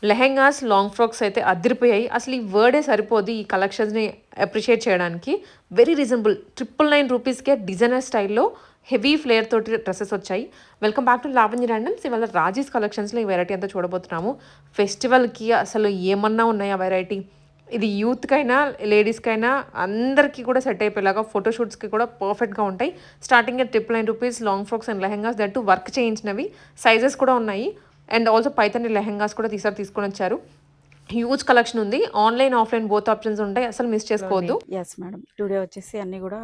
Lehengas, long frocks అయితే అదిరిపోయాయి. అసలు ఈ వర్డే సరిపోదు ఈ కలెక్షన్స్‌ని అప్రిషియేట్ చేయడానికి. Very reasonable. 999 రూపీస్‌కే డిజైనర్ స్టైల్‌లో హెవీ ఫ్లేర్ తోటి డ్రెసెస్ వచ్చాయి. Welcome back to Lavanya randoms. ఇవాళ రాజీస్ కలెక్షన్స్‌లో ఈ వెరైటీ అంతా చూడబోతున్నాము. ఫెస్టివల్‌కి అసలు ఏమన్నా ఉన్నాయా వెరైటీ? ఇది యూత్‌కైనా, లేడీస్‌కైనా అందరికీ కూడా సెట్ అయిపోయేలాగా ఫోటోషూట్స్‌కి కూడా పర్ఫెక్ట్‌గా ఉంటాయి. Starting at 999 rupees long frocks and lehengas that too work చేయించినవి. సైజెస్ కూడా ఉన్నాయి. అండ్ ఆల్సో పైథాని లెహెంగాస్ కూడా తీసుకొనొచ్చారు. హ్యూజ్ కలెక్షన్ ఉంది. ఆన్‌లైన్, ఆఫ్‌లైన్ బోత్ ఆప్షన్స్ ఉంటాయి. అసలు మిస్ చేసుకోవద్దు. Yes madam. టుడే వచ్చేసి అన్నీ గూడా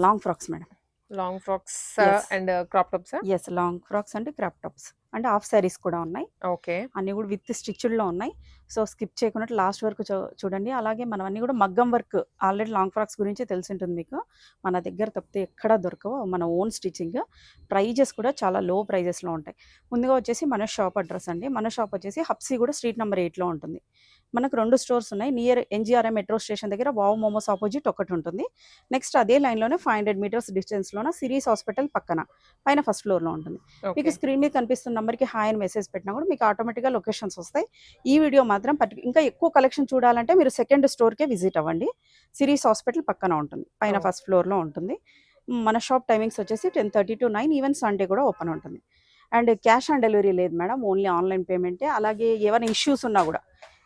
long frocks madam. Long frocks yes. And crop టాప్సా? యెస్. లాంగ్ ఫ్రాక్స్ అంటే క్రాప్ టాప్స్. అంటే హాఫ్ సారీస్ కూడా ఉన్నాయి. ఓకే. అన్నీ గూడా విత్ స్టిచ్‌డ్‌లో ఉన్నాయి. సో, స్కిప్ చేయకుండా లాస్ట్ వరకు చూడండి. అలాగే మనవన్నీ గూడా మగ్గం వర్క్ ఆల్రెడీ లాంగ్ ఫ్రాక్స్ గురించి తెలిసుంటుంది మీకు. మన దగ్గర తప్పితే ఎక్కడా దొరకవు. మన ఓన్ స్టిచ్చింగ్. ప్రైజెస్ కూడా చాలా లో ప్రైజెస్‌లో ఉంటాయి. ముందుగా వచ్చేసి మన షాప్ అడ్రెస్ అండి. మన షాప్ వచ్చేసి హబ్సిగూడ స్ట్రీట్ నంబర్ 8లో ఉంటుంది. మనకు 2 స్టోర్స్ ఉన్నాయి. నియర్ ఎన్‌జీఆర్‌ఎం మెట్రో స్టేషన్ దగ్గర వావ్ మోమోస్ అపోజిట్ ఒకటుంటుంది. నెక్స్ట్ అదే లైన్‌లోనే 500 మీటర్స్ డిస్టెన్స్‌లోన సిరీస్ హాస్పిటల్ పక్కన పైన ఫస్ట్ ఫ్లోర్‌లో ఉంటుంది. మీకు ఓకే. స్క్రీన్ మీద కనిపిస్తున్న నంబర్‌కి హాయ్ అని మెసేజ్ పెట్టినా కూడా మీకు ఆటోమేటిక్‌గా లొకేషన్స్ వస్తాయి. ఈ వీడియో మాత్రం ఇంకా ఎక్కువ కలెక్షన్ చూడాలంటే మీరు సెకండ్ స్టోర్‌కే విజిట్ అవ్వండి. సిరీస్ హాస్పిటల్ పక్కన ఉంటుంది. పైన ఓహ్! ఫస్ట్ ఫ్లోర్‌లో ఉంటుంది. మన షాప్ టైమింగ్స్ వచ్చేసి 10:30 to 9 ఈవెన్ సండే కూడా ఓపెన్ ఉంటుంది. అండ్ క్యాష్ ఆన్ డెలివరీ లేదు మేడం. ఓన్లీ ఆన్‌లైన్ పేమెంటే. అలాగే ఏమైనా ఇష్యూస్ ఉన్నా కూడా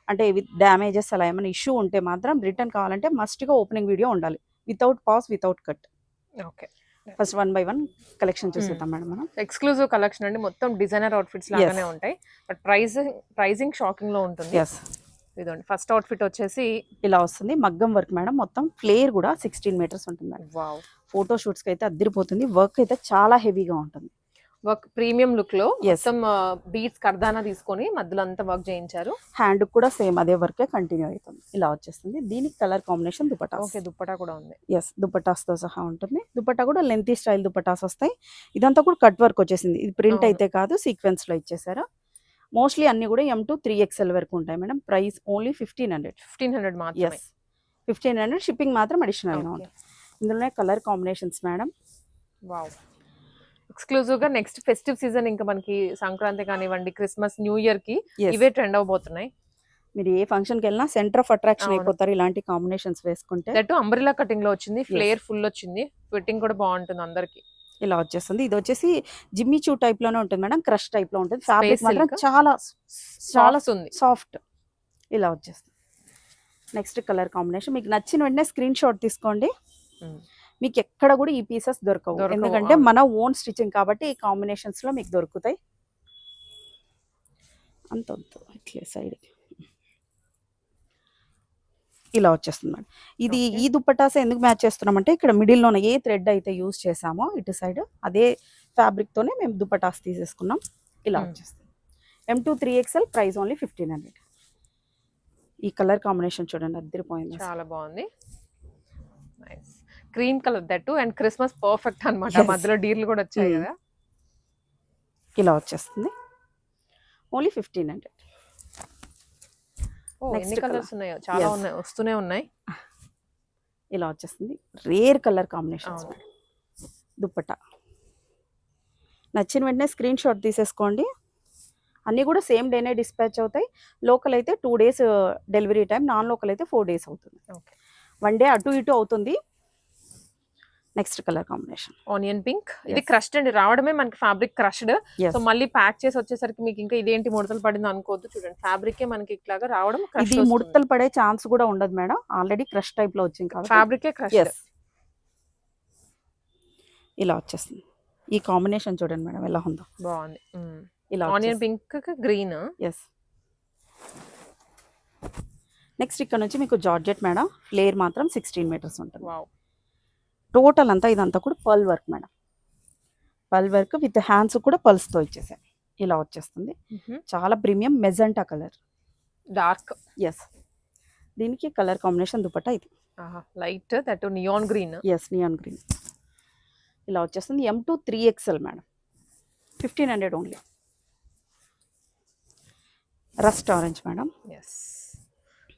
అంటే విత్ డ్యామేజెస్ అలా ఏమైనా ఇష్యూ ఉంటే మాత్రం రిటర్న్ కావాలంటే మస్ట్‌గా ఓపెనింగ్ వీడియో ఉండాలి. Without pause, without cut. Okay. First one by one collection హ్మ్. చూసేద్దాం మేడం మనం. ఎక్స్‌క్లూజివ్ కలెక్షన్ అండి. మొత్తం డిజైనర్ అవుట్‌ఫిట్స్ యెస్. లాగానే ఉంటాయి. బట్ ప్రైజింగ్ షాకింగ్‌లో ఉంటుంది. యెస్. ఇదిగోండి ఫస్ట్ అవుట్‌ఫిట్ వచ్చేసి ఇలా వస్తుంది. మగ్గం వర్క్ మేడం. మొత్తం ఫ్లేర్ కూడా 16 మీటర్స్ ఉంటుంది మేడం. వావ్! ఫోటో షూట్స్‌కి అయితే అద్దిరిపోతుంది. వర్క్ అయితే చాలా హెవీగా ఉంటుంది. వర్క్ ప్రీమియం లుక్‌లో యెస్. మొత్తం బీడ్స్ కర్దానా తీసుకొని మధ్యలో అంతా వర్క్ చేయించారు. హ్యాండ్‌కి కూడా సేమ్ అదే వర్కే కంటిన్యూ అవుతుంది. ఇలా వచ్చేస్తుంది. దీనికి colour combination dupattas. Okay. Dupatta కూడా ఉంది. యెస్. దుపటాస్‌తో సహా ఉంటుంది. దుపట్టా కూడా లెంతీ స్టైల్ దుపటాస్ వస్తాయి. ఇదంతా కూడా కట్ వర్క్ వచ్చేసింది. ఇది ప్రింట్ అవును. అయితే కాదు, సీక్వెన్స్‌లో ఇచ్చేసారు. మోస్ట్‌లీ అన్నీ కూడా M2 3XL వరకు ఉంటాయి మేడం. Price only 1500. 1500 మాత్రమే. యెస్. 1500 షిప్పింగ్ మాత్రం అడిషనల్‌గా ఓకే. ఉంటుంది. ఇందులోనే కలర్ కాంబినేషన్స్ మేడం. వావ్! ఎక్స్‌క్లూజివ్‌గా నెక్స్ట్ ఫెస్టివ్ సీజన్ ఇంకా మనకి సంక్రాంతి కానివ్వండి, క్రిస్మస్, న్యూ ఇయర్‌కి యెస్. ఇవే ట్రెండ్ అవ్వబోతున్నాయి. మీరు ఏ ఫంక్షన్‌కెళ్ళినా సెంటర్ ఆఫ్ అట్రాక్షన్ అవును. అయిపోతారు ఇలాంటి కాంబినేషన్స్ వేసుకుంటే. దట్ అంబ్రెల్లా కటింగ్‌లో వచ్చింది. యెస్. ఫ్లేర్ ఫుల్ వచ్చింది. ఫిట్టింగ్ కూడా బావుంటుంది అందరికి. ఇలా వచ్చేస్తుంది. ఇది వచ్చేసి జిమ్మీ చూ టైప్‌లోనే ఉంటుంది మేడం. క్రష్ టైప్‌లో ఉంటుంది. స్పేస్ ఫ్యాబ్రిక్ మాత్రం సిల్క్ చాలా సాఫ్ట్ ఉంది. సాఫ్ట్. ఇలా వచ్చేస్తుంది. నెక్స్ట్ కలర్ కాంబినేషన్ మీకు నచ్చిన వెంటనే స్క్రీన్ షాట్ తీసుకోండి. హ్మ్. మీకు ఎక్కడ కూడా ఈ పీసెస్ దొరకవు. ఎందుకంటే అవును. మన ఓన్ స్టిచ్చింగ్ కాబట్టి ఈ కాంబినేషన్స్‌లో మీకు దొరుకుతాయి. అంత వద్దు ఇట్లే సైడ్‌కి. ఇలా వచ్చేస్తుంది మేడం. ఇది ఓకే. ఈ దుపట్టాసే ఎందుకు మ్యాచ్ చేస్తున్నామంటే ఇక్కడ మిడిల్‌లోన ఏ థ్రెడ్ అయితే యూజ్ చేసామో ఇటు సైడ్ అదే ఫ్యాబ్రిక్‌తోనే మేము దుపట్టాస్ తీసేసుకున్నాం. ఇలా హ్మ్. వచ్చేస్తుంది. M2 3XL price only 1500. ఈ కలర్ కాంబినేషన్ చూడండి అద్దిరిపోయింది. చాలా బావుంది. Nice. Cream colour that two and Christmas perfect అన్నమాట. యెస్. మధ్యలో డీర్లు కూడా వచ్చాయి హ్మ్. కదా! ఇలా వచ్చేస్తుంది. ఓన్లీ 1500. ఓహ్! నెక్స్ట్ ఎన్ని కలర్స్ ఉన్నాయో. చాలా యెస్. ఉన్నాయి. వస్తూనే ఉన్నాయి. ఇలా వచ్చేస్తుంది. రేర్ కలర్ కాంబినేషన్స్ అవును. మేడం. దుపట్టా. నచ్చిన వెంటనే స్క్రీన్ షాట్ తీసేసుకోండి. అన్నీ కూడా సేమ్ డేనే డిస్పాచ్ అవుతాయి. లోకల్ అయితే 2 days delivery time. Non local అయితే 4 డేస్ అవుతుంది. ఓకే. 1 డే అటు ఇటు అవుతుంది. Next colour combination. Onion pink. ఇది యెస్. క్రష్డ్ అండి. రావడమే మనకి ఫ్యాబ్రిక్ క్రష్డ్. So, yes. మళ్ళీ ప్యాక్ చేసి వచ్చేసరికి మీకు ఇంకా ఇదేంటి ముడతలు పడింది అనుకోవద్దు. చూడండి ఫ్యాబ్రికే మనకి ఇట్లాగా రావడం క్రష్ ఇది వస్తుంది. ముడతలు పడే ఛాన్స్ కూడా ఉండదు మేడం. ఆల్రెడీ క్రష్ టైప్‌లో వచ్చింది కాబట్టి. ఫ్యాబ్రికే క్రష్డ్. యెస్. ఇలా వచ్చేస్తుంది. ఈ కాంబినేషన్ చూడండి మేడం ఎలా ఉందో. బావుంది. హ్మ్. ఇలా ఆనియన్ వచ్చేస్తుంది. పింక్‌కి గ్రీన్. యెస్. నెక్స్ట్ ఇక్కడ నుంచి మీకు జార్జెట్ మేడం. ఫ్లేర్ మాత్రం 16 మీటర్స్ ఉంటుంది. వావ్! టోటల్ అంతా ఇదంతా కూడా pearl work madam. Pearl work with hands కూడా పర్ల్స్‌తో ఇచ్చేసాయి. ఇలా వచ్చేస్తుంది. హుహు. చాలా premium magenta colour. Dark. Yes. దీనికి కలర్ కాంబినేషన్ దుపట్టా ఇది. ఆహా! Light that neon green. Yes. Neon green. ఇలా వచ్చేస్తుంది. M2 3XL madam. 1500 only. Rust orange madam. Yes.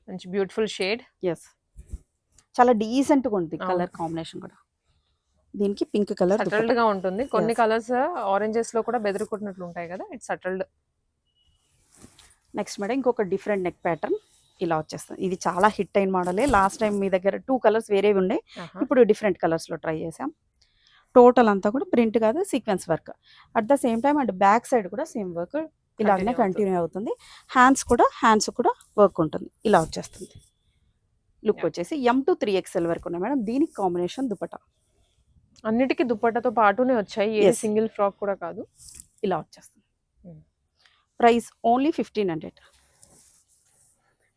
మంచి బ్యూటిఫుల్ షేడ్. యెస్. చాలా డీసెంట్‌గా ఉంది అవును. కలర్ కాంబినేషన్ కూడా. దీనికి పింక్ కలర్ దుపట్టా. సటిల్డ్‌గా ఉంటుంది. కొన్ని యెస్. కలర్స్ ఆరెంజెస్‌లో కూడా బెదిరి కొట్టినట్లు ఉంటాయి కదా! It's subtle. నెక్స్ట్ మేడం ఇంకొక డిఫరెంట్ నెక్ ప్యాటర్న్ ఇలా వచ్చేస్తుంది. ఇది చాలా హిట్ అయిన మోడలే. లాస్ట్ టైం మీ దగ్గర 2 కలర్స్ వేరేవి ఉండే, ఇప్పుడు డిఫరెంట్ కలర్స్లో ట్రై చేసాం. టోటల్ అంతా కూడా ప్రింట్ కాదు, sequence work. At the same time and back side కూడా సేమ్ వర్క్ ఇలాగనే కంటిన్యూ అవుతుంది. హ్యాండ్స్ కూడా వర్క్ ఉంటుంది. ఇలా వచ్చేస్తుంది. లుక్ వచ్చేసి M to 3XL వరకు ఉన్నాయి మేడం. దీనికి కాంబినేషన్ దుపట్టా. అన్నిటికీ దుపట్టాతో పాటునే వచ్చాయి, ఏది సింగిల్ ఫ్రాక్ కూడా కాదు. ఇలా వచ్చేస్తుంది. Price only 1500.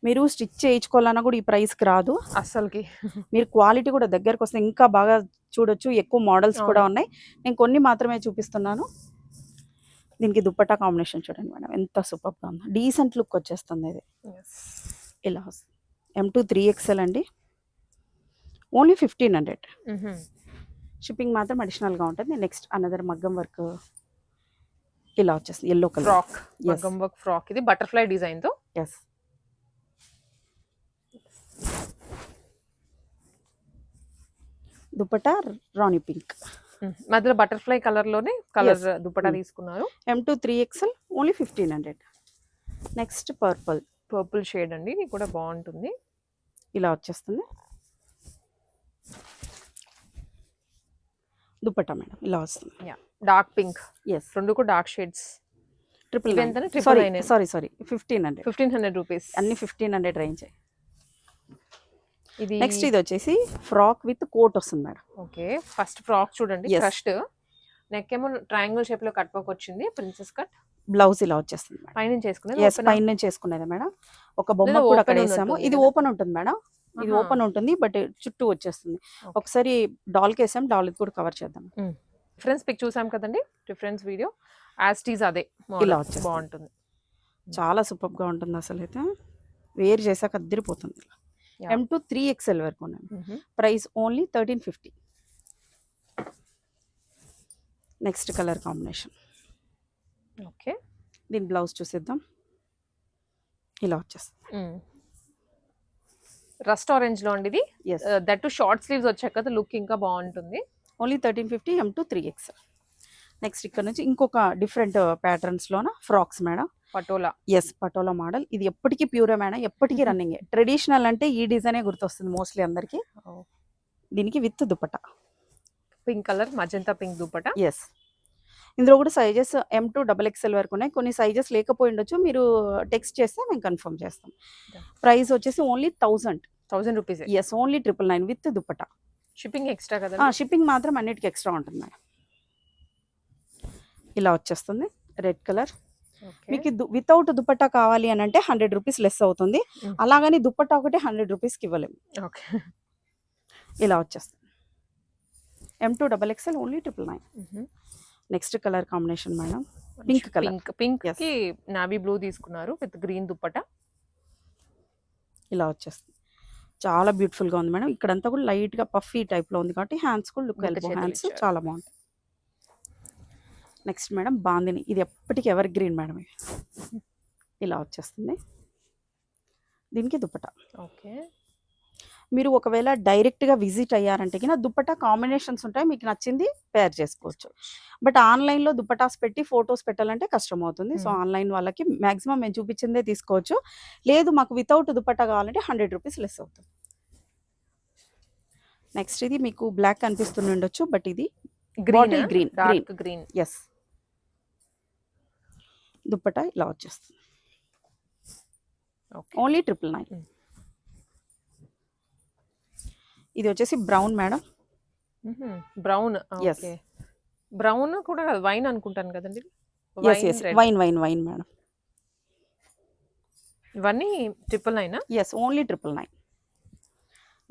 మీరు స్టిచ్ చేయించుకోవాలన్నా కూడా ఈ ప్రైస్కి రాదు అస్సలకి. మీరు క్వాలిటీ కూడా దగ్గరకు వస్తే ఇంకా బాగా చూడొచ్చు. ఎక్కువ మోడల్స్ కూడా ఉన్నాయి, నేను కొన్ని మాత్రమే చూపిస్తున్నాను. దీనికి దుపట్టా కాంబినేషన్ చూడండి మేడం, ఎంత సూపర్గా ఉందో. డీసెంట్ లుక్ వచ్చేస్తుంది ఇది. ఇలా వస్తుంది. M to 3XL అండి. ఓన్లీ 1500. షిప్పింగ్ మాత్రం అడిషనల్గా ఉంటుంది. నెక్స్ట్ అనదర్ మగ్గం వర్క్ ఇలా వచ్చేస్తుంది. ఎల్లో కలర్ ఫ్రాక్, మగ్గం వర్క్ ఫ్రాక్. ఇది బటర్ఫ్లై డిజైన్ తో. ఎస్. దుపట్టా రాణి పింక్, మధ్యలో బటర్ఫ్లై కలర్ లోనే కలర్ దుపట్టా తీసుకున్నారు. M to 3XL only 1500. Next purple shade అండి, ఇది కూడా బాగుంటుంది. ఇలా వచ్చేస్తుంది. దుపట్టా మేడం ఇలా వస్తుంది. Dark pink. ఎస్, రెండు కూడా డార్క్ షేడ్స్. సారీ 1500. 1500 రూపీస్. అన్ని 1500 రేంజ్. ఇది నెక్స్ట్ ఇది వచ్చేసి ఫ్రాక్ విత్ కోట్ వస్తుంది మేడం. ఓకే, ఫస్ట్ ఫ్రాక్ చూడండి. ఫస్ట్ నెక్ ఏమో ట్రయాంగిల్ షేప్ లో కట్ వర్క్ వచ్చింది, ప్రిన్సెస్ కట్. బ్లౌజ్ ఇలా వచ్చేస్తుంది మేడం. పైన చేసుకునేది. ఎస్, పైన నుంచి చేసుకునేది మేడం. ఒక బొమ్మ కూడా అక్కడ వేసాము. ఇది ఓపెన్ ఉంటుంది మేడం, ఇది ఓపెన్ ఉంటుంది బట్ చుట్టూ వచ్చేస్తుంది. ఒకసారి డాల్ కేసాం, డాల్ ఇది కూడా కవర్ చేద్దాం. రిఫరెన్స్ పిక్ చూసాం కదండి, రిఫరెన్స్ వీడియో యాజ్ టీజ్ అదే. ఇలా వచ్చేస్తుంది. బాగుంటుంది, చాలా సూపర్ గా ఉంటుంది. అసలు అయితే వేర్ చేసాక అద్దరిపోతుంది. M to 3XL వరకు ఉన్నాయి. Price only 1350. Next colour combination. Okay, దీని బ్లౌజ్ చూసేద్దాం. ఇలా వచ్చేస్తుంది. రస్ట్ ఆరెంజ్ లో అండి ఇది. దట్ టు షార్ట్ స్లీవ్స్ వచ్చాక కదా లుక్ ఇంకా బాగుంటుంది. Only 1350. M to 3XL. Next ఇక్కడ నుంచి ఇంకొక డిఫరెంట్ ప్యాటర్న్స్ లోన frocks madam. Patola. Yes, patola model. ఇది ఎప్పటికీ ప్యూరే మేడం, ఎప్పటికీ రన్నింగ్. ట్రెడిషనల్ అంటే ఈ డిజైనే గుర్తొస్తుంది మోస్ట్లీ అందరికి. దీనికి with dupatta, pink colour, magenta pink dupatta. Yes, ఇందులో కూడా సైజెస్ M to XXL వరకు ఉన్నాయి. కొన్ని సైజెస్ లేకపోయి ఉండొచ్చు, మీరు టెక్స్ట్ చేస్తే మేము కన్ఫర్మ్ చేస్తాం. ప్రైస్ వచ్చేసి only 1000 rupees. Yes, only 999 with dupatta. Shipping extra కదా? షిప్పింగ్ మాత్రం అన్నిటికీ ఎక్స్ట్రా ఉంటుంది మేడం. ఇలా వచ్చేస్తుంది. Red colour. మీకు వితౌట్ దుపట్టా కావాలి అని అంటే 100 రూపీస్ లెస్ అవుతుంది. అలాగని దుపట్టా ఒకటి 100 రూపీస్కి ఇవ్వలేము. ఇలా వచ్చేస్తుంది. M to XXL only 999. Next colour combination madam, pink colour. Pink కి నావీ బ్లూ తీసుకున్నారు విత్ గ్రీన్ దుపట్టా. ఇలా వచ్చేస్తుంది. చాలా బ్యూటిఫుల్ గా ఉంది మేడం. ఇక్కడంతా కూడా లైట్ గా పఫీ టైప్ లో ఉంది కాబట్టి హ్యాండ్స్ కూడా లుక్ ఎల్బో హ్యాండ్స్ చాలా బాగుంటాయి. Next madam bandhani. ఇది ఎప్పటికీ ఎవర్ గ్రీన్ మేడం. ఇది ఇలా వచ్చేస్తుంది. దీనికి దుపట్టా. ఓకే, మీరు ఒకవేళ డైరెక్ట్గా విజిట్ అయ్యారంటే కింద దుపట్టా కాంబినేషన్స్ ఉంటాయి, మీకు నచ్చింది పేర్ చేసుకోవచ్చు. బట్ ఆన్లైన్లో దుపటాస్ పెట్టి ఫొటోస్ పెట్టాలంటే కష్టం అవుతుంది. సో ఆన్లైన్ వాళ్ళకి మ్యాక్సిమం మేము చూపించిందే తీసుకోవచ్చు. లేదు మాకు వితౌట్ దుపట్టా కావాలంటే 100 రూపీస్ లెస్ అవుతుంది. నెక్స్ట్ ఇది మీకు బ్లాక్ కనిపిస్తూనే ఉండొచ్చు, బట్ ఇది బాటిల్ గ్రీన్. ఎస్, దుపట్టా ఇలా వచ్చేస్తుంది. ఓన్లీ 999. ఇది వచ్చేసి brown madam. Brown. Okay, brown కూడా వైన్ అనుకుంటాను కదండి. Wine madam. ఇవన్నీ 999. Yes, only 999.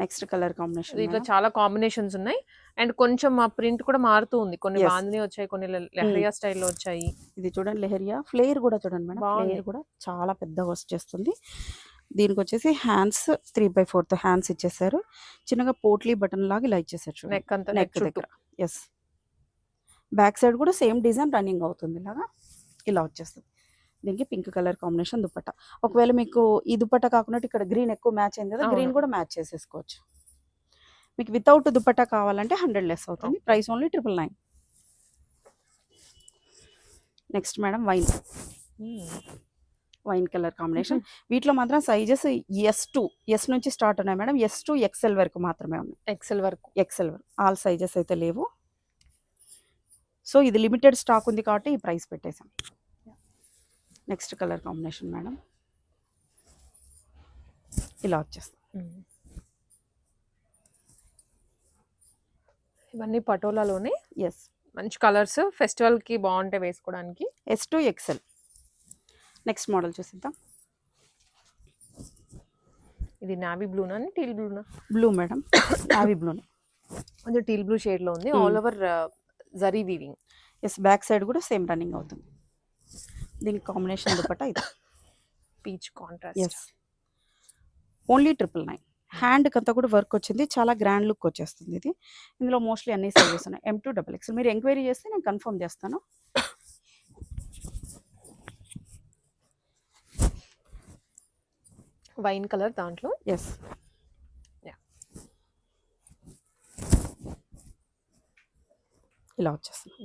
Next colour combination. దీంట్లో చాలా కాంబినేషన్స్ ఉన్నాయి అండ్ కొంచెం మా ప్రింట్ కూడా మారుతూ ఉంది. కొన్ని బాందిని వచ్చాయి, కొన్ని లెహరియా స్టైల్లో వచ్చాయి. ఇది చూడండి లెహరియా. ఫ్లేర్ కూడా చూడండి మేడం, ఫ్లేర్ కూడా చాలా పెద్దగా వచ్చేస్తుంది. దీనికి వచ్చేసి హ్యాండ్స్ 3/4 హ్యాండ్స్ ఇచ్చేసారు. చిన్నగా పోట్లీ బటన్ లాగా ఇలా ఇచ్చేసారు. నెక్ దగ్గర. ఎస్, బ్యాక్ సైడ్ కూడా సేమ్ డిజైన్ రన్నింగ్ అవుతుంది. ఇలా వచ్చేస్తుంది. దీనికి పింక్ కలర్ కాంబినేషన్ దుపట్టా. ఒకవేళ మీకు ఈ దుపట్టా కాకుండా ఇక్కడ గ్రీన్ ఎక్కువ మ్యాచ్ అయింది కదా, గ్రీన్ కూడా మ్యాచ్ చేసేసుకోవచ్చు. మీకు వితౌట్ దుపట్టా కావాలంటే 100 లెస్ అవుతుంది. Price only 999. Next madam wine. Wine colour combination. వీటిలో మాత్రం సైజెస్ ఎస్ నుంచి స్టార్ట్ ఉన్నాయి మేడం. ఎస్ టు ఎక్సెల్ వరకు మాత్రమే ఉన్నాయి. ఎక్సెల్ వరకు. ఎక్సెల్ వరకు ఆల్ సైజెస్ అయితే లేవు. సో ఇది లిమిటెడ్ స్టాక్ ఉంది కాబట్టి ఈ ప్రైస్ పెట్టేసాం. నెక్స్ట్ కలర్ కాంబినేషన్ మేడం ఇలా వచ్చేస్తుంది. ఇవన్నీ పటోలాలోనే ఎస్ మంచి కలర్స్, ఫెస్టివల్కి బాగుంటాయి వేసుకోవడానికి. S to XL. Next model చూసిద్దాం. ఇది నావీ బ్లూనా అండి, టీల్ బ్లూనా? బ్లూ మేడం, నావీ బ్లూనే. కొంచెం టీల్ బ్లూ షేడ్లో ఉంది. All over zari weaving. Yes, back side కూడా సేమ్ రన్నింగ్ అవుతుంది. దీనికి కాంబినేషన్ దుపట్టా ఇది పీచ్ కాంట్రాస్ట్. Yes, only 999. హ్యాండ్కి అంతా కూడా వర్క్ వచ్చింది, చాలా గ్రాండ్ లుక్ వచ్చేస్తుంది ఇది. ఇందులో మోస్ట్లీ అన్ని సైజెస్ ఉన్నాయి, M2 XXL. మీరు ఎంక్వైరీ చేస్తే నేను కన్ఫర్మ్ చేస్తాను. వైన్ కలర్ దాంట్లో. ఎస్, ఇలా వచ్చేస్తుంది.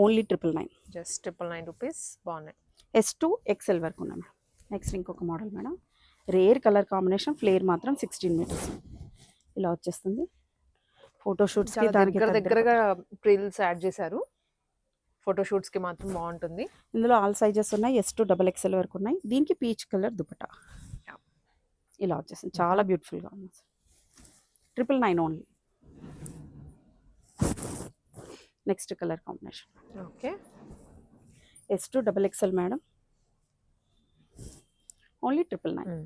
ఓన్లీ 999. Just 999 rupees. బాగున్నాయి. S to XL వరకు ఉన్నాయి మేడం. నెక్స్ట్ ఇంకొక model madam, rare colour combination, flare మాత్రం 16 మీటర్స్ ఇలా వచ్చేస్తుంది. ఫోటోషూట్స్కి దానికి దగ్గరగా ప్రిల్స్ యాడ్ చేశారు. ఫోటోషూట్స్కి మాత్రం బాగుంటుంది. ఇందులో ఆల్ సైజెస్ ఉన్నాయి, S to XXL వరకు ఉన్నాయి. దీనికి పీచ్ కలర్ దుపట్టా ఇలా వచ్చేసింది, చాలా బ్యూటిఫుల్గా ఉంది. 999 only. Next colour combination okay, S to XXL madam, only 999.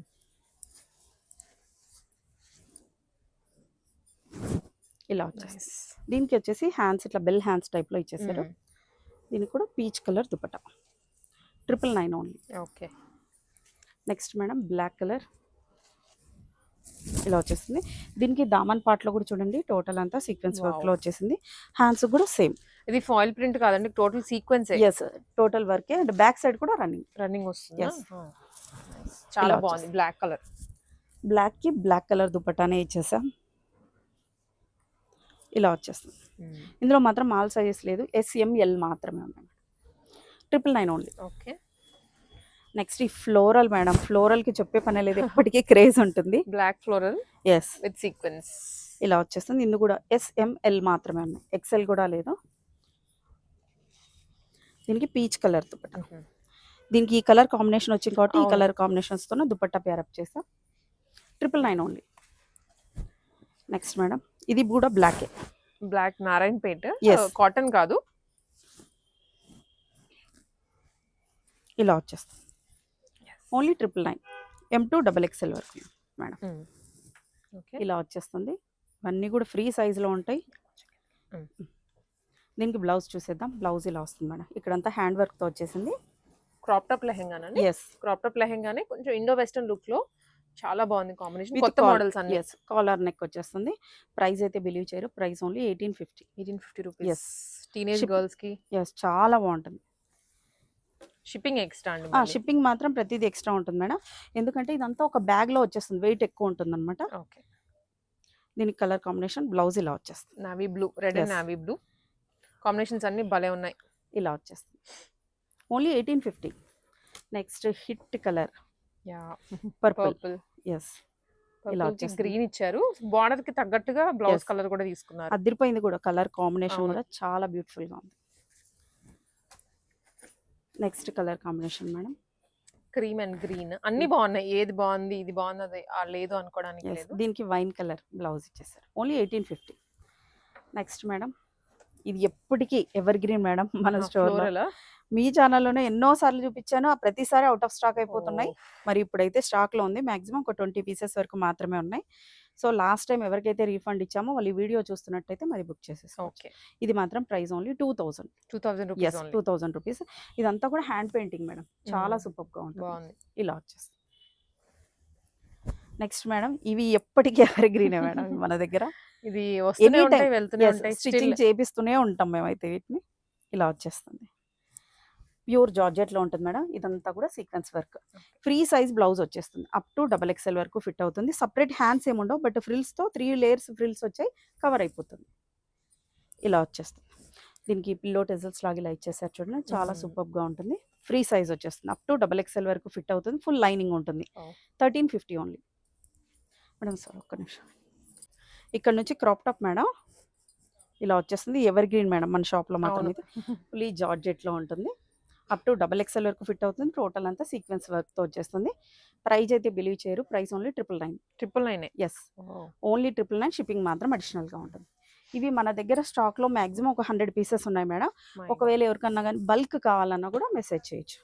ఇలా వచ్చేసి దీనికి వచ్చేసి హ్యాండ్స్ ఇట్లా బెల్ హ్యాండ్స్ టైప్లో ఇచ్చేసారు. దీనికి కూడా peach colour dupatta 999 only. Okay. Next madam black colour ఇలా వచ్చేసింది. దీనికి దామన్ పార్ట్లో కూడా చూడండి టోటల్ అంతా సీక్వెన్స్ వర్క్లో వచ్చేసింది. హ్యాండ్స్ కూడా సేమ్. ఇది ఫాయిల్ ప్రింట్ కాదండి, టోటల్ సీక్వెన్స్. ఎస్, టోటల్ వర్కే. అండ్ బ్యాక్ సైడ్ కూడా రన్నింగ్ వస్తుంది. చాలా బాగుంది. బ్లాక్ కలర్, బ్లాక్కి బ్లాక్ కలర్ దుపట్టానే ఇచ్చేసాం. ఇలా వచ్చేస్తుంది. ఇందులో మాత్రం ఆల్ సైజెస్ లేదు, SML మాత్రమే ఉన్నాయి. 999 ఓన్లీ. ఓకే. నెక్స్ట్ ఈ ఫ్లోరల్ మేడం, ఫ్లోరల్కి చెప్పే పని లేదు, ఎప్పటికీ క్రేజ్ ఉంటుంది. Black floral yes with sequence ఇలా వచ్చేస్తుంది. ఇందు కూడా SML మాత్రమే ఉన్నాయి, XL కూడా లేదు. దీనికి పీచ్ కలర్ దుపట్టా. దీనికి ఈ కలర్ కాంబినేషన్ వచ్చింది కాబట్టి ఈ కలర్ కాంబినేషన్స్తో దుపట్టా పేరప్ చేసాం. 999 ఓన్లీ. నెక్స్ట్ మేడం ఇది కూడా బ్లాకే, బ్లాక్ నారాయణపేట, Yes. కాటన్ కాదు. ఇలా వచ్చేస్తుంది. ఓన్లీ 999. M2 XXL వరకు మేడం. ఓకే. ఇలా వచ్చేస్తుంది. ఇవన్నీ కూడా ఫ్రీ సైజులో ఉంటాయి. దీనికి బ్లౌజ్ చూసేద్దాం. బ్లౌజ్ ఇలా వస్తుంది మేడం, ఇక్కడంతా హ్యాండ్ వర్క్తో వచ్చేసింది. క్రాప్ టాప్ లెహెంగానండి. ఎస్, క్రాప్ టాప్ లెహెంగానే కొంచెం ఇండో వెస్టర్న్ లుక్ లో చాలా బాగుంది కాంబినేషన్. కొత్త మోడల్స్ అన్ని. ఎస్, కాలర్ నెక్ వచ్చేస్తుంది. ప్రైస్ అయితే బిలీవ్ చేయరు, price only 1850. 1850 rupees. Yes. Teenage Ship- girls కి. ఎస్, చాలా బాగుంటుంది. షిప్పింగ్ ఎక్స్ట్రా అండి. షిప్పింగ్ మాత్రం ప్రతిదీ ఎక్స్ట్రా ఉంటుంది మేడం, ఎందుకంటే ఇదంతా ఒక బ్యాగ్లో వచ్చేస్తుంది, వెయిట్ ఎక్కువ ఉంటుంది అనమాట. ఓకే. దీనికి కలర్ కాంబినేషన్ బ్లౌజ్ ఇలా వచ్చేస్తుంది. Navy blue, red and Yes. Navy blue combinations అన్ని భలే ఉన్నాయి. ఇలా వచ్చేస్తుంది. Only 1850. Next hit colour yeah, purple. Purple. Yes, ఇలా వచ్చేస్తుంది. గ్రీన్ ఇచ్చారు. బార్డర్ కి తగ్గట్టుగా బ్లౌజ్ Yes. కలర్ కూడా తీసుకున్నారు. అదిరిపోయింది కూడా, కలర్ కాంబినేషన్ అవును. కూడా చాలా బ్యూటిఫుల్గా ఉంది. Next colour combination madam, cream and green అన్ని బాగున్నాయి. ఏది బాగుంది, ఇది బాగుంది, అది లేదు అనుకోవడానికి ఎస్, లేదు. దీనికి వైన్ కలర్ బ్లౌజ్ ఇచ్చేసారు. ఓన్లీ 1850. నెక్స్ట్ మేడం ఇది ఎప్పటికీ ఎవర్ గ్రీన్ మేడం మన స్టోర్లో. ఫ్లోరల్. మీ ఛానల్లోనే ఎన్నో సార్లు చూపించాను, ఆ ప్రతిసారి అవుట్ ఆఫ్ స్టాక్ అయిపోతున్నాయి. మరి ఇప్పుడైతే స్టాక్లో ఉంది, మాక్సిమం ఒక 20 పీసెస్ వరకు మాత్రమే ఉన్నాయి. సో లాస్ట్ టైం ఎవరికైతే రీఫండ్ ఇచ్చామో వాళ్ళు ఈ వీడియో చూస్తున్నట్టయితే మరి బుక్ చేసేసుకోవచ్చు. ఓకే. ఇది మాత్రం price only 2000. 2000 rupees yes, only. 2000 rupees. ఇదంతా కూడా హ్యాండ్ పెయింటింగ్ మేడం, చాలా సూపర్గా ఉంటుంది. బాగుంది. ఇలా వచ్చేస్తుంది. నెక్స్ట్ మేడం ఇవి ఎప్పటికీ ఎవర్ గ్రీనే మేడం మన దగ్గర. ఇది వస్తూనే Anytime. ఉంటాయి, వెళ్తూనే ఉంటాయి. స్టిచ్చింగ్ చేపిస్తూనే ఉంటాం మేమైతే వీటిని. ఇలా వచ్చేస్తుంది. ప్యూర్ జార్జెట్లో ఉంటుంది మేడం. ఇదంతా కూడా sequence work. Free size blouse వచ్చేస్తుంది. అప్ టు XXL వరకు ఫిట్ అవుతుంది. సపరేట్ హ్యాండ్స్ ఏముండవు, బట్ ఫ్రిల్స్తో 3 లేయర్స్ ఫ్రిల్స్ వచ్చాయి, కవర్ అయిపోతుంది. ఇలా వచ్చేస్తుంది. దీనికి పిల్లో టెజల్స్ లాగా ఇలా ఇచ్చేసారు చూడండి, చాలా సూపర్గా ఉంటుంది. ఫ్రీ సైజ్ వచ్చేస్తుంది. అప్ టు XXL వరకు ఫిట్ అవుతుంది. ఫుల్ లైనింగ్ ఉంటుంది. Oh. 1350 ఓన్లీ. మేడం సార్ ఒక్క నిమిషం. ఇక్కడ నుంచి క్రాప్ టాప్ మేడం ఇలా వచ్చేస్తుంది. ఎవర్ గ్రీన్ మేడం మన షాప్లో మాత్రం అవును. ఇది ఫుల్లీ జార్జెట్లో ఉంటుంది. అప్ టు XXL వరకు ఫిట్ అవుతుంది. టోటల్ అంతా సీక్వెన్స్ వర్క్తో వచ్చేస్తుంది. ప్రైస్ అయితే బిలీవ్ చేయరు. Price only 999. 999. Yes, only 999. Shipping మాత్రం అడిషనల్గా ఉంటుంది. ఇవి మన దగ్గర స్టాక్లో మ్యాక్సిమం ఒక 100 పీసెస్ ఉన్నాయి మేడం. ఒకవేళ ఎవరికన్నా కానీ బల్క్ కావాలన్నా కూడా మెసేజ్ చేయొచ్చు.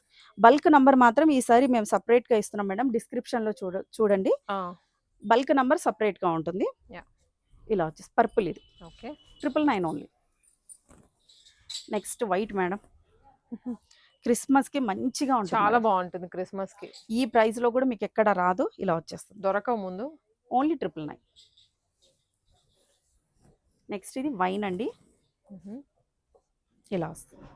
బల్క్ నంబర్ మాత్రం ఈసారి మేము సపరేట్గా ఇస్తున్నాం మేడం. డిస్క్రిప్షన్లో చూడండి. బల్క్ నంబర్ సపరేట్గా ఉంటుంది. ఇలా వచ్చేసి పర్పుల్ ఇది. Okay, 999 only. Next white madam. క్రిస్మస్కి మంచిగా ఉంటుంది. చాలా బాగుంటుంది క్రిస్మస్ కి. ఈ ప్రైస్ లో కూడా మీకు ఎక్కడ రాదు. ఇలా వచ్చేస్తుంది. దొరకవు ముందు. ఓన్లీ 999. నెక్స్ట్ ఇది వైన్ అండి. ఇలా వస్తుంది.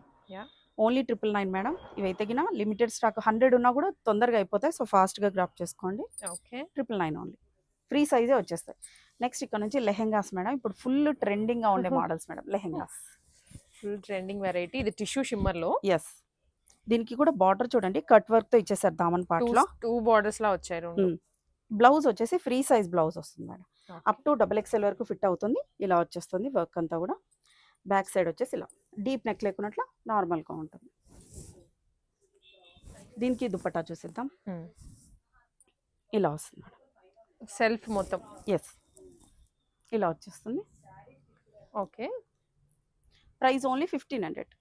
Only 999 madam. ఇవైతే గిన లిమిటెడ్ స్టాక్ 100 ఉన్నా కూడా తొందరగా అయిపోతాయి. సో ఫాస్ట్గా గ్రాప్ చేసుకోండి. Okay, 999 only. ఫ్రీ సైజే వచ్చేస్తాయి. నెక్స్ట్ ఇక్కడ నుంచి లెహెంగాస్ మేడం. ఇప్పుడు ఫుల్ ట్రెండింగ్గా ఉండే models madam lehengas. Full trending variety. ఇది టిష్యూ షిమ్మర్ లో. ఎస్, దీనికి కూడా బార్డర్ చూడండి కట్ వర్క్ తో ఇచ్చేసారు. దామన్ పార్ట్ లో 2 బార్డర్స్ లా వచ్చాయి రెండు. బ్లౌజ్ వచ్చేసి ఫ్రీ సైజ్ బ్లౌజ్ వస్తుంది మేడం. అప్ టు XXL వరకు ఫిట్ అవుతుంది. ఇలా వచ్చేస్తుంది వర్క్ అంతా కూడా. బ్యాక్ సైడ్ వచ్చేసి ఇలా డీప్ నెక్ లేకున్నట్లు నార్మల్గా ఉంటుంది. దీనికి దుపట్టా చూసిద్దాం. ఇలా వస్తుంది మేడం. సెల్ఫ్ మొత్తం. ఎస్, ఇలా వచ్చేస్తుంది. Okay, price only 1500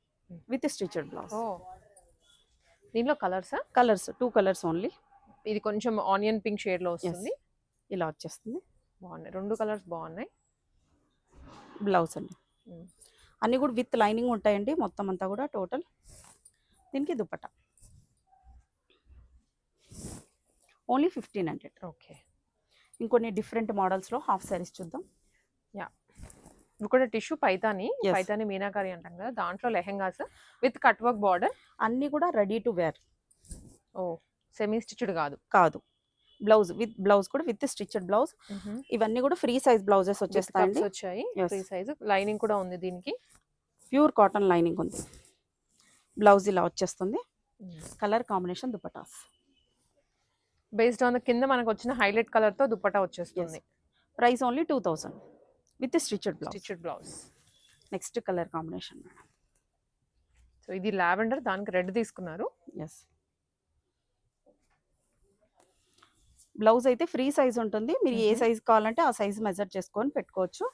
with stitched blouse. దీనిలో కలర్సా? Colours 2 colours only. ఇది కొంచెం ఆనియన్ పింక్ షేడ్ లో వస్తుంది. ఇలా వచ్చేస్తుంది. బాగున్నాయి, 2 కలర్స్ బాగున్నాయి. బ్లౌజ్ అండి. అన్నీ కూడా విత్ లైనింగ్ ఉంటాయండి మొత్తం అంతా కూడా టోటల్. దీనికి దుపట్టా ఓన్లీ 1500. ఓకే, ఇంకొన్ని డిఫరెంట్ మోడల్స్లో హాఫ్ శారీస్ చూద్దాం. ఇవి కూడా టిష్యూ పైతాని మీనాకారి అంటాం కదా, దాంట్లో lehengas with cut work border. అన్నీ కూడా రెడీ టు వేర్. ఓ, సెమీ స్టిచ్డ్ కాదు. బ్లౌజ్ విత్ బ్లౌజ్ కూడా విత్ స్టిచ్డ్ బ్లౌజ్. ఇవన్నీ కూడా ఫ్రీ సైజ్ బ్లౌజెస్ వచ్చేస్తాయండి. వచ్చాయి ఫ్రీ సైజ్. లైనింగ్ కూడా ఉంది దీనికి. ప్యూర్ కాటన్ లైనింగ్ ఉంది. బ్లౌజ్ ఇలా వచ్చేస్తుంది. Colour combination dupattas based on కింద మనకు వచ్చిన హైలైట్ కలర్ తో దుపట్టా వచ్చేస్తుంది. Price only 2000 with stitched blouse. Next colour combination madam. So ఇది లావెండర్, దానికి రెడ్ తీసుకున్నారు. ఎస్, బ్లౌజ్ అయితే ఫ్రీ సైజ్ ఉంటుంది. మీరు ఏ సైజ్ కావాలంటే ఆ సైజ్ మెజర్ చేసుకొని పెట్టుకోవచ్చు.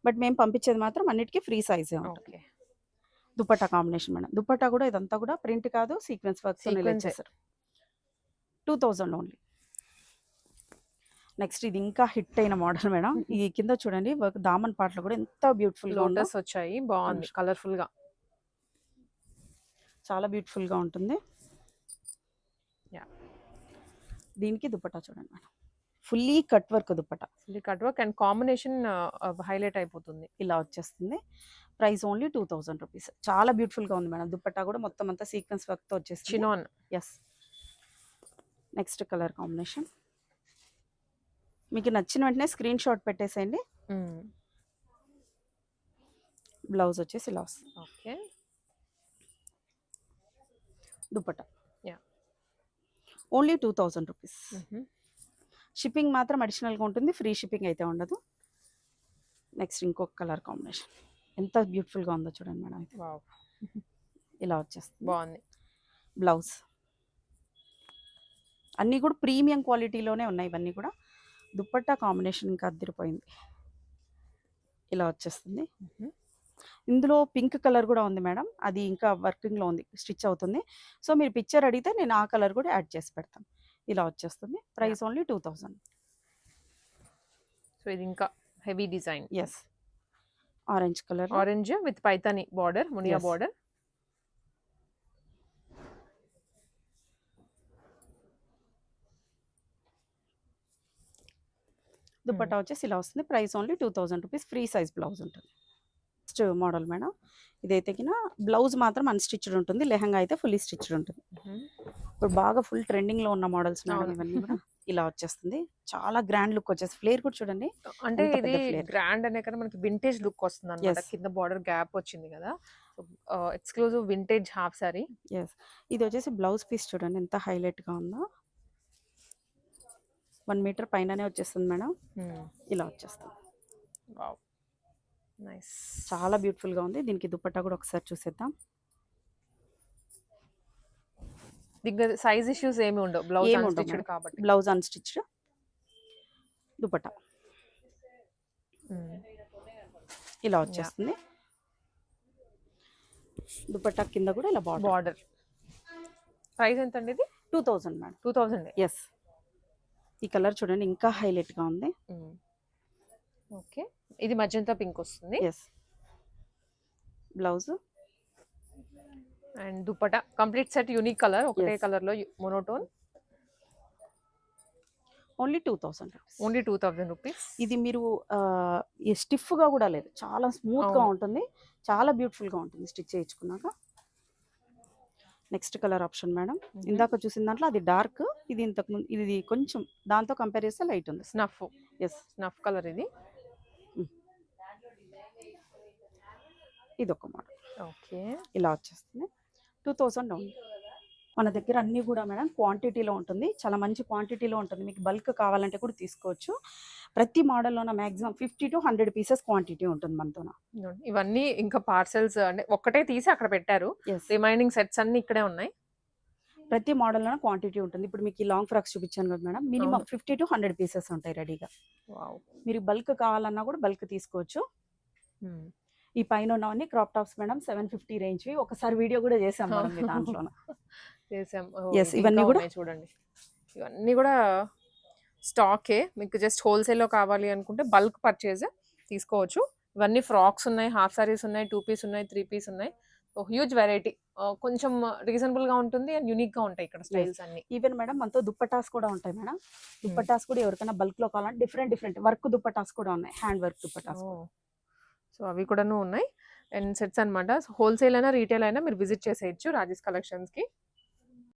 బట్ మేము పంపించేది మాత్రం అన్నిటికీ ఫ్రీ సైజే ఉంటుంది. Dupatta combination madam. దుపట్టా కూడా ఇదంతా కూడా ప్రింట్ కాదు, సీక్వెన్స్ వర్క్స్ చేశారు. 2000 ఓన్లీ. నెక్స్ట్ ఇది ఇంకా హిట్ అయిన మోడల్ మేడం. ఈ కింద చూడండి వర్క్ దామన్ పార్ట్ లో కూడా ఎంత బ్యూటిఫుల్ గా లోటస్ వచ్చాయి. బాగుంది, కలర్ఫుల్ గా, చాలా బ్యూటిఫుల్ గా ఉంటుంది. దీనికి దుపట్టా చూడండి madam. Fully cut work dupatta. Fully cut work and combination highlight అయిపోతుంది. ఇలా వచ్చేస్తుంది. Price only 2000 rupees. చాలా బ్యూటిఫుల్ గా ఉంది మేడం. దుపట్టా కూడా మొత్తం అంతా సీక్వెన్స్ వర్క్ తో వచ్చేసి chinon. Yes. Next colour combination. మీకు నచ్చిన వెంటనే స్క్రీన్ షాట్ పెట్టేసేయండి. బ్లౌజ్ వచ్చేసి ఇలా వస్తుంది. Okay, dupatta only 2000 rupees. Shipping మాత్రం అడిషనల్గా ఉంటుంది. ఫ్రీ షిప్పింగ్ అయితే ఉండదు. నెక్స్ట్ ఇంకొక కలర్ కాంబినేషన్. ఎంత బ్యూటిఫుల్గా ఉందో చూడండి మేడం. అయితే ఇలా వచ్చేస్తుంది. బాగుంది. బ్లౌజ్ అన్నీ కూడా ప్రీమియం క్వాలిటీలోనే ఉన్నాయి. ఇవన్నీ కూడా దుపట్టా కాంబినేషన్ ఇంకా అదిరిపోయింది. ఇలా వచ్చేస్తుంది. ఇందులో పింక్ కలర్ కూడా ఉంది మేడం. అది ఇంకా వర్కింగ్లో ఉంది, స్టిచ్ అవుతుంది. సో మీరు పిక్చర్ అడిగితే నేను ఆ కలర్ కూడా యాడ్ చేసి పెడతాను. ఇలా వచ్చేస్తుంది. Price only 2000. సో ఇది ఇంకా heavy design. Yes, orange colour. Orange with Paithani border, Muniya border. Dupatta వచ్చేసి ఇలా వస్తుంది. Price only 2000 rupees. Free size blouse ఉంటుంది. Next model madam. ఇదైతే కింద బ్లౌజ్ మాత్రం అన్స్టిచ్డ్ ఉంటుంది. లెహంగా అయితే ఫుల్లీ స్టిచ్డ్ ఉంటుంది. ఇప్పుడు బాగా ఫుల్ ట్రెండింగ్లో ఉన్న మోడల్స్ మేడం ఇవన్నీ కూడా. ఇలా వచ్చేస్తుంది. చాలా గ్రాండ్ లుక్ వచ్చేసి ఫ్లేర్ కూడా చూడండి. అంటే ఇది గ్రాండ్ అనే కదా మనకి వింటేజ్ లుక్ వస్తుంది అన్నమాట. కింద బార్డర్ గ్యాప్ వచ్చింది కదా, exclusive vintage half sorry. Yes. ఇది వచ్చేసి బ్లౌజ్ పీస్ చూడండి ఎంత హైలైట్‌గా ఉందో. 1 మీటర్ పైననే వచ్చేస్తుంది మేడం. ఇలా వచ్చేస్తుంది. వావ్! నైస్. చాలా బ్యూటిఫుల్‌గా ఉంది. దీనికి దుపట్టా కూడా ఒకసారి చూసేద్దాం. దీనికి సైజ్ ఇష్యూస్ ఏమి ఉండవు. బ్లౌజ్ ఏమి ఉండవు అన్‌స్టిచ్డ్ మేడం. కాబట్టి. Blouse unstitched. దుపట్టా ఇలా యాహ్! వచ్చేస్తుంది. దుపట్టా కింద కూడా ఇలా బార్డర్. బార్డర్. ప్రైస్ ఎంతండి ఇది? 2000 మేడం. 2000 యెస్. ఈ కలర్ చూడండి ఇంకా హైలైట్‌గా ఉంది. ఓకే. ఇది మజంతా పింక్ వస్తుంది. Yes. Blouse and dupatta complete set unique colour. ఒకటే యెస్. కలర్ లో monotone. Only 2000 rupees. Only 2000 rupees. ఇది మీరు స్టిఫ్‌గా కూడా లేదు. చాలా స్మూత్‌గా అవును. ఉంటుంది. చాలా బ్యూటిఫుల్‌గా ఉంటుంది స్టిచ్ చేయించుకున్నాక. Next colour option madam. ఇందాక చూసిన దాంట్లో అది డార్క్. ఇది ఇంతకుముందు ఇది కొంచెం దాంతో కంపేర్ చేస్తే లైట్ ఉంది. స్నఫ్. యెస్. స్నఫ్ కలర్ ఇది. ఇదొక మోడల్. ఓకే. ఇలా వచ్చేస్తుంది. 2000 ఓన్లీ. మన దగ్గర అన్నీ కూడా మేడం క్వాంటిటీలో ఉంటుంది. చాలా మంచి క్వాంటిటీలో ఉంటుంది. మీకు బల్క్ కావాలంటే కూడా తీసుకోవచ్చు. ప్రతి మోడల్‌లోన మాక్సిమం 50-100 పీసెస్ క్వాంటిటీ ఉంటుంది మనతోన. ఇవన్నీ ఇంకా పార్సెల్స్ అంటే ఒక్కటే తీసి అక్కడ పెట్టారు. యెస్. రిమైనింగ్ సెట్స్ అన్ని ఇక్కడే ఉన్నాయి. ప్రతి మోడల్‌లోన క్వాంటిటీ ఉంటుంది. ఇప్పుడు మీకు ఈ లాంగ్ ఫ్రాక్స్ చూపించాను కదా మేడం. మినిమం అవును. 50-100 పీసెస్ ఉంటాయి రెడీగా. వావ్! మీరు బల్క్ కావాలన్నా కూడా బల్క్ తీసుకోవచ్చు. ఈ పైన ఉన్నవన్నీ క్రాప్ టాప్స్ మేడం 750 రేంజ్‌వి. ఒకసారి వీడియో కూడా చేసాం మనం మీ దాంట్లోన. చేసాం. యెస్. ఇది ఇవన్నీ ఇంకా కూడా ఉన్నాయి చూడండి. ఇవన్నీ కూడా స్టాకే. మీకు జస్ట్ హోల్‌సేల్‌లో కావాలి అనుకుంటే బల్క్ పర్చేజ్ తీసుకోవచ్చు. ఇవన్నీ ఫ్రాక్స్ ఉన్నాయి, హాఫ్ సారీస్ ఉన్నాయి, 2 పీస్ ఉన్నాయి, 3 పీస్ ఉన్నాయి. Huge variety. కొంచెం రీజనబుల్‌గా ఉంటుంది అండ్ యూనిక్‌గా ఉంటాయి ఇక్కడ యెస్. స్టైల్స్ అన్ని. ఈవెన్ మేడం మనతో దుప్పటాస్ కూడా ఉంటాయి మేడం. దుప్పటాస్ కూడా ఎవరికైనా బల్క్‌లో కావాలంటే డిఫరెంట్ వర్క్ దుప్పటాస్ కూడా ఉన్నాయి. హ్యాండ్ వర్క్ దుప్పటాస్ కూడా. ఓహ్! సో అవి కూడాను ఉన్నాయి. అండ్ సెట్స్ అన్నమాట. హోల్‌సేల్ అయినా, రీటైల్ అయినా మీరు విజిట్ చేసేయొచ్చు రాజేష్ కలెక్షన్స్‌కి.